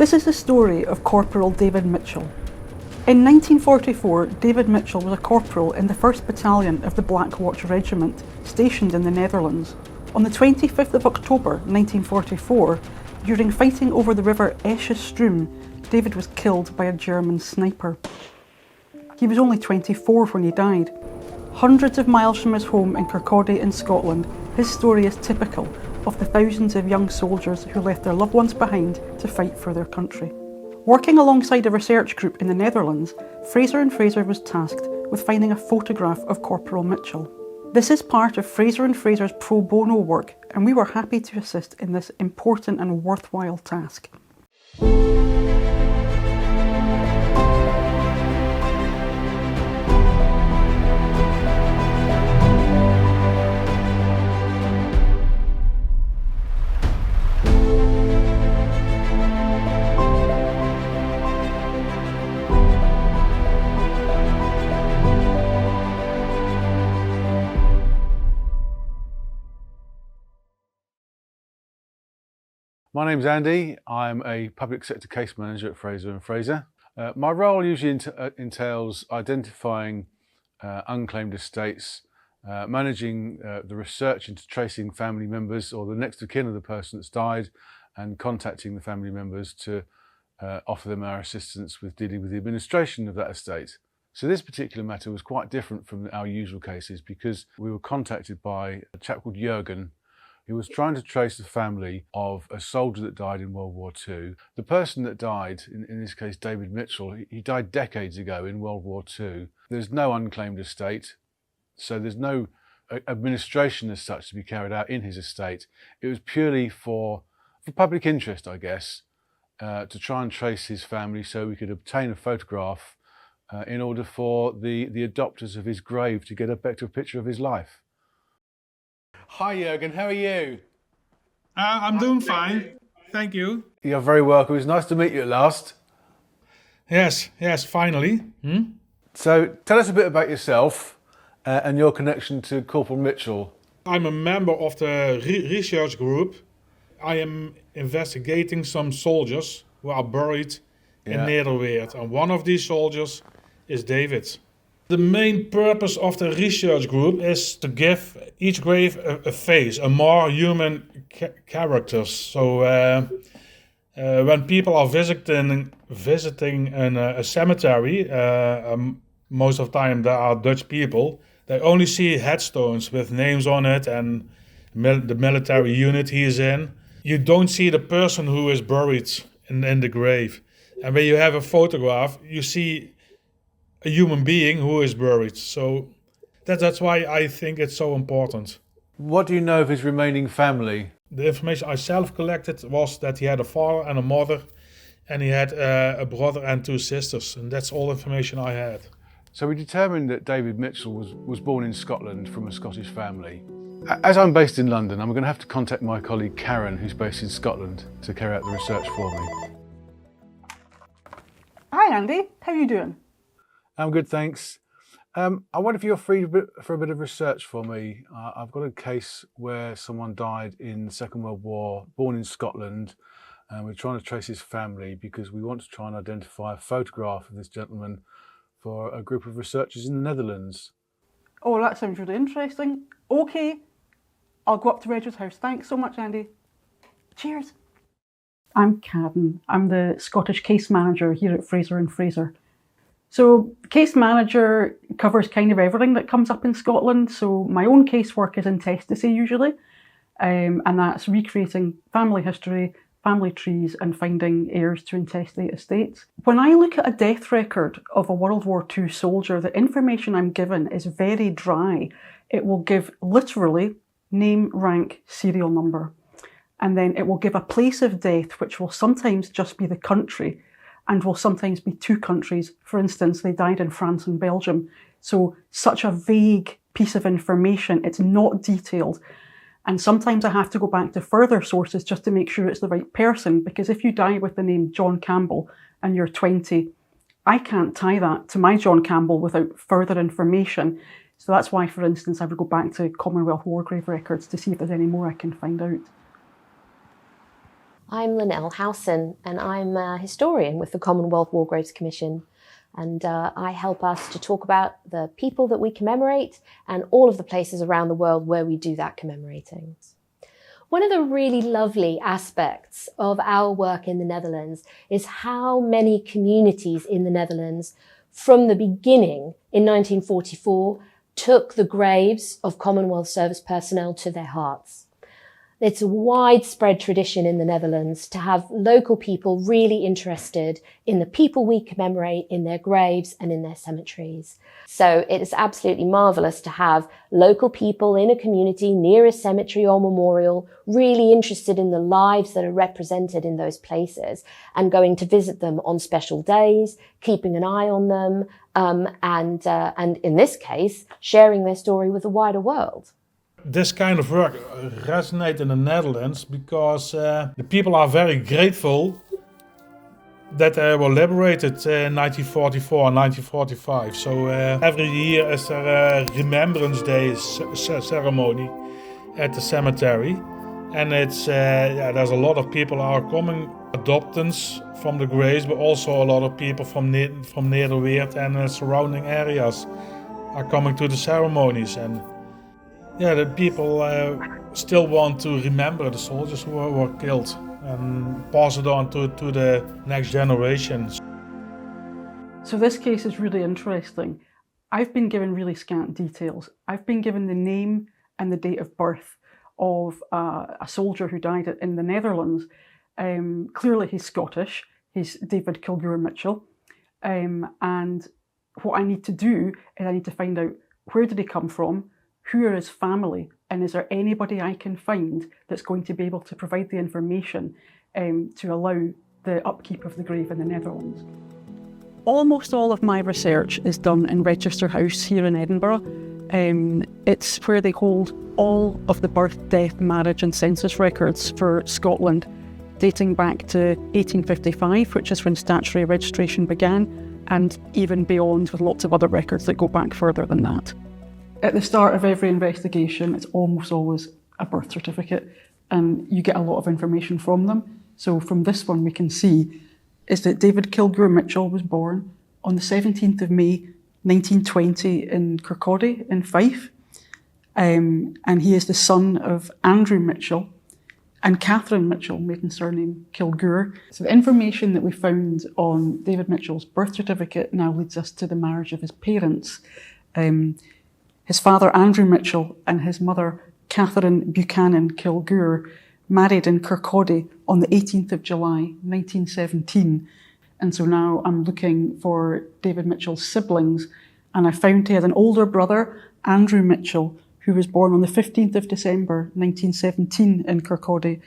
This is the story of Corporal David Mitchell. In 1944, David Mitchell was a corporal in the 1st Battalion of the Black Watch Regiment, stationed in the Netherlands. On the 25th of October 1944, during fighting over the river Esche, David was killed by a German sniper. He was only 24 when he died. Hundreds of miles from his home in Kirkcaldy in Scotland, his story is typical of the thousands of young soldiers who left their loved ones behind to fight for their country. Working alongside a research group in the Netherlands, Fraser and Fraser was tasked with finding a photograph of Corporal Mitchell. This is part of Fraser and Fraser's pro bono work, and we were happy to assist in this important and worthwhile task. My name's Andy. I'm a public sector case manager at Fraser and Fraser. My role usually entails identifying unclaimed estates, managing the research into tracing family members or the next of kin of the person that's died, and contacting the family members to offer them our assistance with dealing with the administration of that estate. So this particular matter was quite different from our usual cases because we were contacted by a chap called Jürgen, who was trying to trace the family of a soldier that died in World War II. The person that died, in this case David Mitchell, he died decades ago in World War II. There's no unclaimed estate, so there's no administration as such to be carried out in his estate. It was purely for public interest, I guess, to try and trace his family so we could obtain a photograph in order for the adopters of his grave to get a better picture of his life. Hi Jürgen, how are you? I'm doing fine, thank you. You're very welcome. It's nice to meet you at last. Yes, finally. So tell us a bit about yourself and your connection to Corporal Mitchell. I'm a member of the research group. I am investigating some soldiers who are buried in Nederweert, and one of these soldiers is David. The main purpose of the research group is to give each grave a face, a more human character. So when people are visiting a cemetery, most of the time there are Dutch people, they only see headstones with names on it and the military unit he is in. You don't see the person who is buried in the grave. And when you have a photograph, you see a human being who is buried. So that's why I think it's so important. What do you know of his remaining family? The information I self-collected was that he had a father and a mother, and he had a brother and 2 sisters, and that's all information I had. So we determined that David Mitchell was born in Scotland from a Scottish family. As I'm based in London, I'm going to have to contact my colleague Karen, who's based in Scotland, to carry out the research for me. Hi Andy, how are you doing? I'm good, thanks. I wonder if you're free for a bit of research for me. I've got a case where someone died in the Second World War, born in Scotland, and we're trying to trace his family because we want to try and identify a photograph of this gentleman for a group of researchers in the Netherlands. Oh, that sounds really interesting. Okay, I'll go up to Reggie's house. Thanks so much, Andy. Cheers. I'm Karen. I'm the Scottish case manager here at Fraser and Fraser. So case manager covers kind of everything that comes up in Scotland. So my own casework is intestacy usually, and that's recreating family history, family trees, and finding heirs to intestate estates. When I look at a death record of a World War II soldier, the information I'm given is very dry. It will give literally name, rank, serial number, and then it will give a place of death, which will sometimes just be the country, and will sometimes be 2 countries. For instance, they died in France and Belgium. So such a vague piece of information, it's not detailed. And sometimes I have to go back to further sources just to make sure it's the right person, because if you die with the name John Campbell and you're 20, I can't tie that to my John Campbell without further information. So that's why, for instance, I would go back to Commonwealth war grave records to see if there's any more I can find out. I'm Lynelle Howson, and I'm a historian with the Commonwealth War Graves Commission. And I help us to talk about the people that we commemorate and all of the places around the world where we do that commemorating. One of the really lovely aspects of our work in the Netherlands is how many communities in the Netherlands from the beginning in 1944 took the graves of Commonwealth service personnel to their hearts. It's a widespread tradition in the Netherlands to have local people really interested in the people we commemorate, in their graves and in their cemeteries. So it is absolutely marvellous to have local people in a community near a cemetery or memorial really interested in the lives that are represented in those places and going to visit them on special days, keeping an eye on them, and in this case, sharing their story with the wider world. This kind of work resonates in the Netherlands because the people are very grateful that they were liberated in 1944 and 1945. So every year is there a Remembrance Day ceremony at the cemetery. And it's there's a lot of people are coming, adoptants from the graves, but also a lot of people from Nederweert and surrounding areas are coming to the ceremonies. And yeah, the people still want to remember the soldiers who were killed and pass it on to the next generations. So this case is really interesting. I've been given really scant details. I've been given the name and the date of birth of a soldier who died in the Netherlands. Clearly he's Scottish. He's David Kilgour Mitchell. And what I need to do is I need to find out where did he come from, who are his family, and is there anybody I can find that's going to be able to provide the information to allow the upkeep of the grave in the Netherlands. Almost all of my research is done in Register House here in Edinburgh. It's where they hold all of the birth, death, marriage and census records for Scotland, dating back to 1855, which is when statutory registration began, and even beyond, with lots of other records that go back further than that. At the start of every investigation, it's almost always a birth certificate, and you get a lot of information from them. So from this one, we can see is that David Kilgour Mitchell was born on the 17th of May, 1920 in Kirkcaldy in Fife. And he is the son of Andrew Mitchell and Catherine Mitchell, maiden surname Kilgour. So the information that we found on David Mitchell's birth certificate now leads us to the marriage of his parents. His father, Andrew Mitchell, and his mother, Catherine Buchanan Kilgour, married in Kirkcaldy on the 18th of July, 1917. And so now I'm looking for David Mitchell's siblings, and I found he had an older brother, Andrew Mitchell, who was born on the 15th of December, 1917 in Kirkcaldy.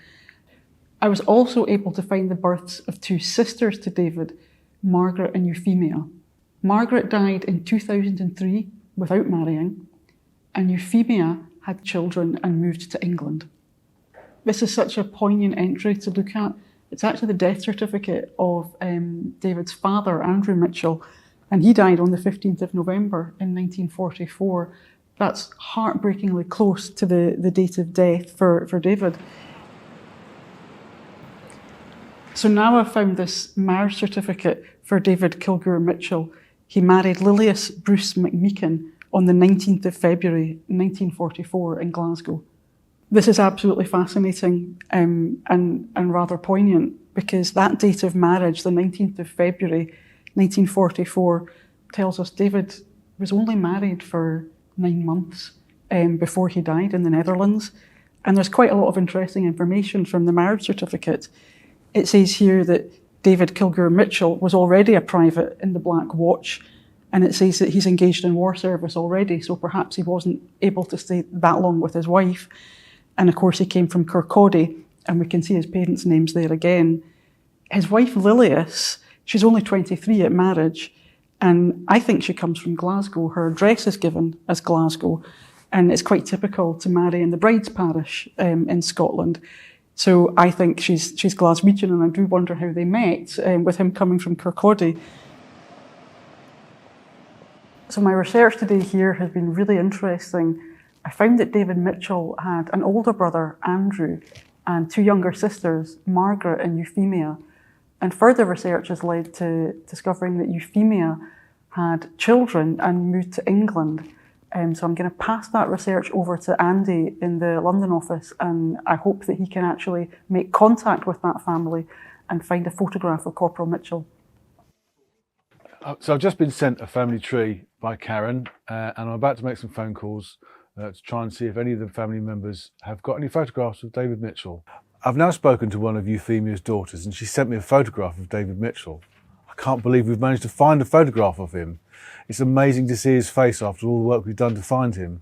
I was also able to find the births of two sisters to David, Margaret and Euphemia. Margaret died in 2003 without marrying, and Euphemia had children and moved to England. This is such a poignant entry to look at. It's actually the death certificate of David's father, Andrew Mitchell, and he died on the 15th of November in 1944. That's heartbreakingly close to the date of death for David. So now I've found this marriage certificate for David Kilgour Mitchell. He married Lilias Bruce McMeekin on the 19th of February 1944 in Glasgow. This is absolutely fascinating and rather poignant, because that date of marriage, the 19th of February 1944, tells us David was only married for 9 months before he died in the Netherlands. And there's quite a lot of interesting information from the marriage certificate. It says here that David Kilgour Mitchell was already a private in the Black Watch, and it says that he's engaged in war service already, so perhaps he wasn't able to stay that long with his wife. And of course he came from Kirkcaldy, and we can see his parents' names there again. His wife Lilias, she's only 23 at marriage, and I think she comes from Glasgow. Her address is given as Glasgow, and it's quite typical to marry in the bride's parish in Scotland. So I think she's Glaswegian, and I do wonder how they met with him coming from Kirkcaldy. So my research today here has been really interesting. I found that David Mitchell had an older brother, Andrew, and 2 younger sisters, Margaret and Euphemia. And further research has led to discovering that Euphemia had children and moved to England. So I'm going to pass that research over to Andy in the London office, and I hope that he can actually make contact with that family and find a photograph of Corporal Mitchell. So I've just been sent a family tree by Karen, and I'm about to make some phone calls to try and see if any of the family members have got any photographs of David Mitchell. I've now spoken to one of Euphemia's daughters, and she sent me a photograph of David Mitchell. I can't believe we've managed to find a photograph of him. It's amazing to see his face after all the work we've done to find him.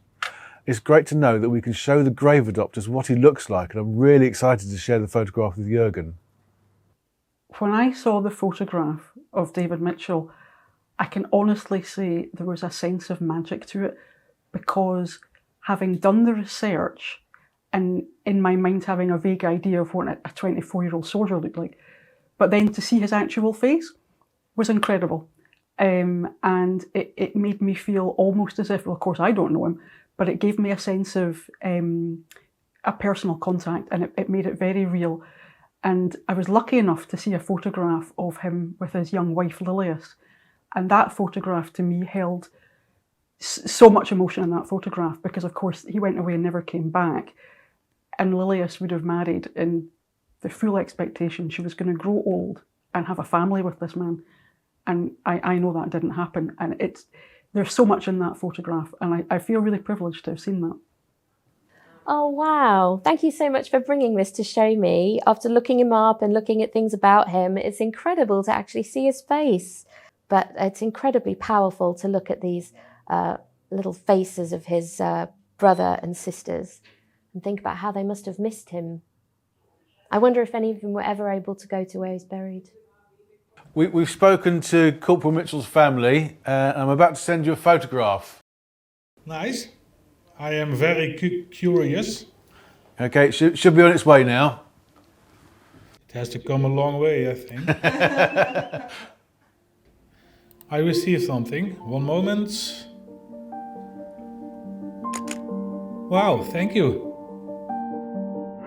It's great to know that we can show the grave adopters what he looks like, and I'm really excited to share the photograph with Jürgen. When I saw the photograph of David Mitchell, I can honestly say there was a sense of magic to it, because having done the research and in my mind having a vague idea of what a 24-year-old soldier looked like, but then to see his actual face was incredible. And it made me feel almost as if, well, of course I don't know him, but it gave me a sense of a personal contact, and it made it very real. And I was lucky enough to see a photograph of him with his young wife Lilias. And that photograph to me held so much emotion in that photograph, because of course he went away and never came back. And Lilias would have married in the full expectation she was going to grow old and have a family with this man. And I know that didn't happen. And there's so much in that photograph, and I feel really privileged to have seen that. Oh, wow. Thank you so much for bringing this to show me. After looking him up and looking at things about him, it's incredible to actually see his face. But it's incredibly powerful to look at these little faces of his brother and sisters and think about how they must have missed him. I wonder if any of them were ever able to go to where he's buried. We've spoken to Corporal Mitchell's family, and I'm about to send you a photograph. Nice. I am very curious. Okay, it should be on its way now. It has to come a long way, I think. I received something. One moment. Wow, thank you.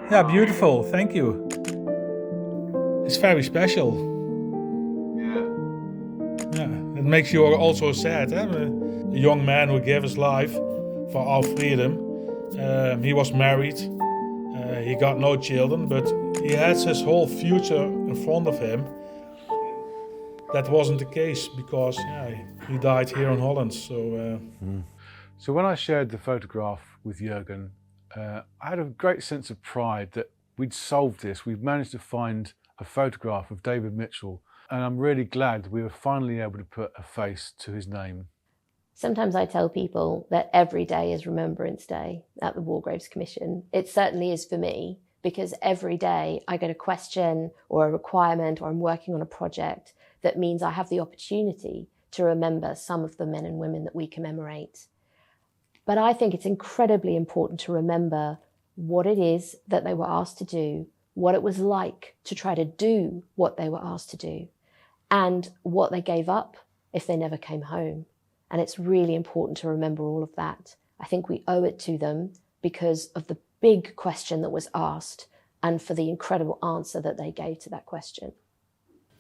Yeah, beautiful, thank you. It's very special. Yeah, it makes you also sad. Eh? A young man who gave his life for our freedom. He was married. He got no children, but he has his whole future in front of him. That wasn't the case because he died here in Holland. So when I shared the photograph with Jürgen, I had a great sense of pride that we'd solved this. We'd managed to find a photograph of David Mitchell, and I'm really glad we were finally able to put a face to his name. Sometimes I tell people that every day is Remembrance Day at the War Graves Commission. It certainly is for me, because every day I get a question or a requirement, or I'm working on a project that means I have the opportunity to remember some of the men and women that we commemorate. But I think it's incredibly important to remember what it is that they were asked to do, what it was like to try to do what they were asked to do, and what they gave up if they never came home. And it's really important to remember all of that. I think we owe it to them because of the big question that was asked and for the incredible answer that they gave to that question.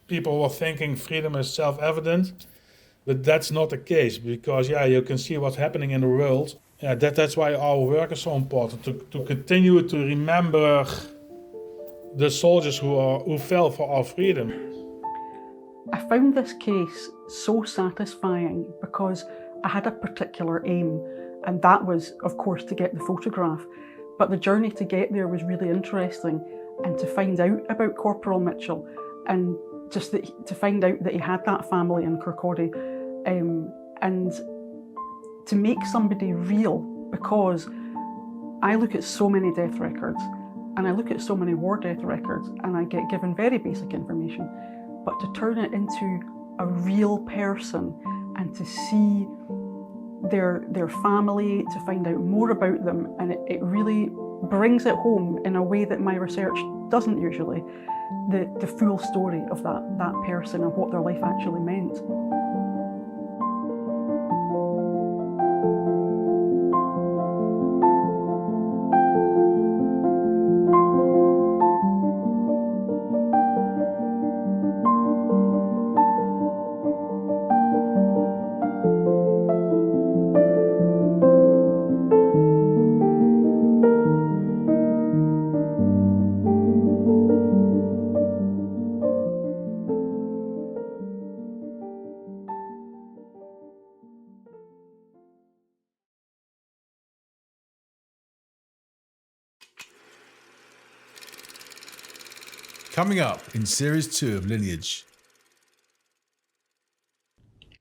People were thinking freedom is self-evident, but that's not the case, because you can see what's happening in the world. That's why our work is so important, to continue to remember the soldiers who fell for our freedom. I found this case so satisfying because I had a particular aim, and that was, of course, to get the photograph. But the journey to get there was really interesting, and to find out about Corporal Mitchell, and just to find out that he had that family in Kirkcaldy, and to make somebody real, because I look at so many death records, and I look at so many war death records, and I get given very basic information. But to turn it into a real person and to see their family, to find out more about them, and it really brings it home in a way that my research doesn't usually, the full story of that person and what their life actually meant. Coming up in Series 2 of Lineage.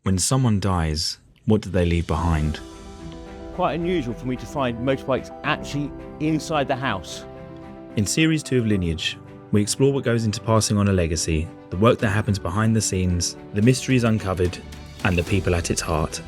When someone dies, what do they leave behind? Quite unusual for me to find motorbikes actually inside the house. In Series 2 of Lineage, we explore what goes into passing on a legacy, the work that happens behind the scenes, the mysteries uncovered, and the people at its heart.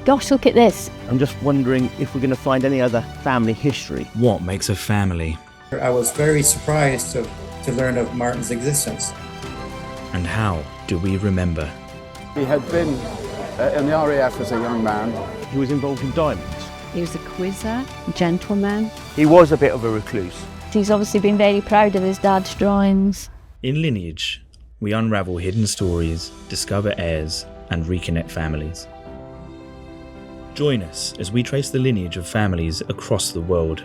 Gosh, look at this. I'm just wondering if we're going to find any other family history. What makes a family? I was very surprised to learn of Martin's existence. And how do we remember? He had been in the RAF as a young man. He was involved in diamonds. He was a quizzer, gentleman. He was a bit of a recluse. He's obviously been very proud of his dad's drawings. In Lineage, we unravel hidden stories, discover heirs, and reconnect families. Join us as we trace the lineage of families across the world.